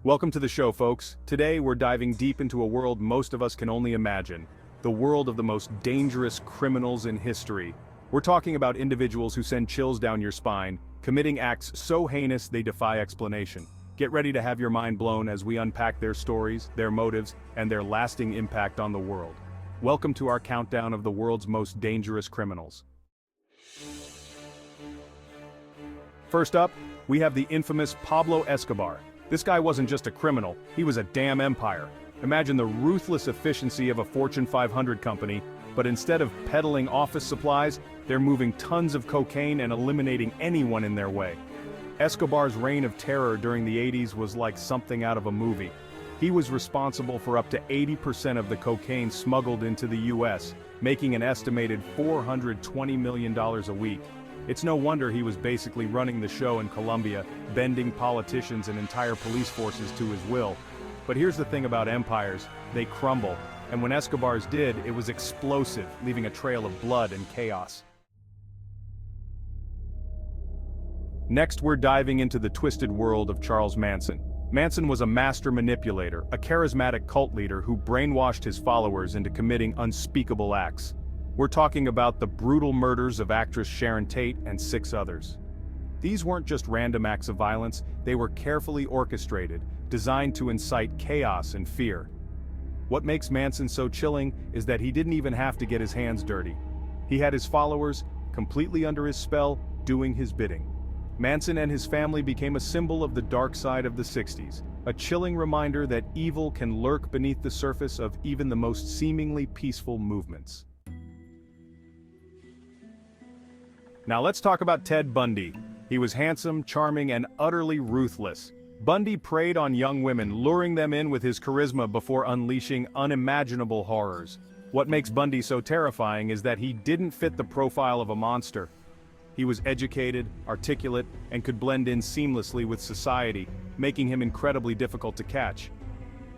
Welcome to the show, folks. Today we're diving deep into a world most of us can only imagine. The world of the most dangerous criminals in history. We're talking about individuals who send chills down your spine, committing acts so heinous they defy explanation. Get ready to have your mind blown as we unpack their stories, their motives, and their lasting impact on the world. Welcome to our countdown of the world's most dangerous criminals. First up, we have the infamous Pablo Escobar. This guy wasn't just a criminal, he was a damn empire. Imagine the ruthless efficiency of a Fortune 500 company, but instead of peddling office supplies, they're moving tons of cocaine and eliminating anyone in their way. Escobar's reign of terror during the 80s was like something out of a movie. He was responsible for up to 80% of the cocaine smuggled into the US, making an estimated $420 million a week. It's no wonder he was basically running the show in Colombia, bending politicians and entire police forces to his will. But here's the thing about empires, they crumble, and when Escobar's did, it was explosive, leaving a trail of blood and chaos. Next, we're diving into the twisted world of Charles Manson. Manson was a master manipulator, a charismatic cult leader who brainwashed his followers into committing unspeakable acts. We're talking about the brutal murders of actress Sharon Tate and 6 others. These weren't just random acts of violence, they were carefully orchestrated, designed to incite chaos and fear. What makes Manson so chilling is that he didn't even have to get his hands dirty. He had his followers, completely under his spell, doing his bidding. Manson and his family became a symbol of the dark side of the 60s, a chilling reminder that evil can lurk beneath the surface of even the most seemingly peaceful movements. Now let's talk about Ted Bundy. He was handsome, charming, and utterly ruthless. Bundy preyed on young women, luring them in with his charisma before unleashing unimaginable horrors. What makes Bundy so terrifying is that he didn't fit the profile of a monster. He was educated, articulate, and could blend in seamlessly with society, making him incredibly difficult to catch.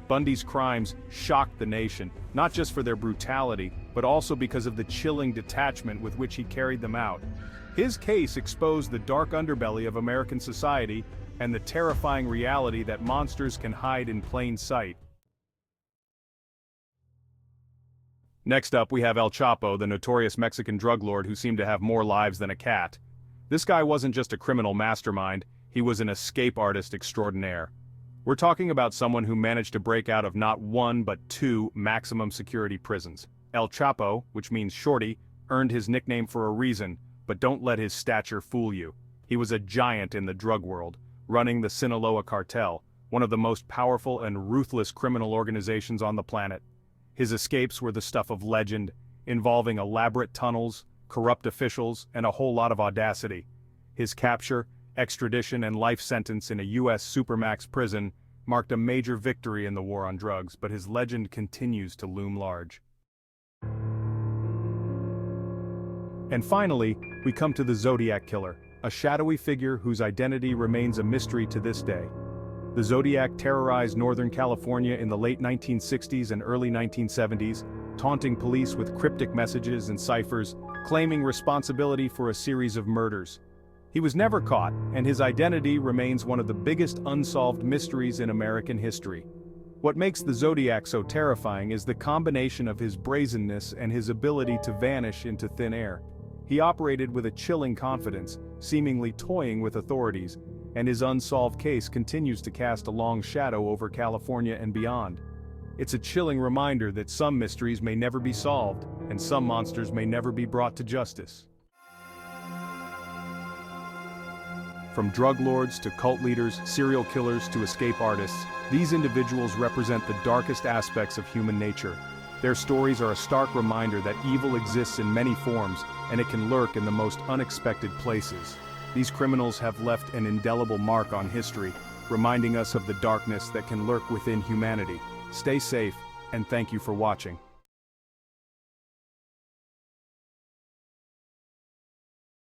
Bundy's crimes shocked the nation, not just for their brutality, but also because of the chilling detachment with which he carried them out. His case exposed the dark underbelly of American society and the terrifying reality that monsters can hide in plain sight. Next up, we have El Chapo, the notorious Mexican drug lord who seemed to have more lives than a cat. This guy wasn't just a criminal mastermind, he was an escape artist extraordinaire. We're talking about someone who managed to break out of not 1 but 2 maximum security prisons. El Chapo, which means shorty, earned his nickname for a reason, but don't let his stature fool you. He was a giant in the drug world, running the Sinaloa cartel, one of the most powerful and ruthless criminal organizations on the planet. His escapes were the stuff of legend, involving elaborate tunnels, corrupt officials, and a whole lot of audacity. His capture, extradition, and life sentence in a US supermax prison marked a major victory in the war on drugs, but his legend continues to loom large. And finally, we come to the Zodiac Killer, a shadowy figure whose identity remains a mystery to this day. The Zodiac terrorized Northern California in the late 1960s and early 1970s, taunting police with cryptic messages and ciphers, claiming responsibility for a series of murders. He was never caught, and his identity remains one of the biggest unsolved mysteries in American history. What makes the Zodiac so terrifying is the combination of his brazenness and his ability to vanish into thin air. He operated with a chilling confidence, seemingly toying with authorities, and his unsolved case continues to cast a long shadow over California and beyond. It's a chilling reminder that some mysteries may never be solved, and some monsters may never be brought to justice. From drug lords to cult leaders, serial killers to escape artists, these individuals represent the darkest aspects of human nature. Their stories are a stark reminder that evil exists in many forms, and it can lurk in the most unexpected places. These criminals have left an indelible mark on history, reminding us of the darkness that can lurk within humanity. Stay safe, and thank you for watching.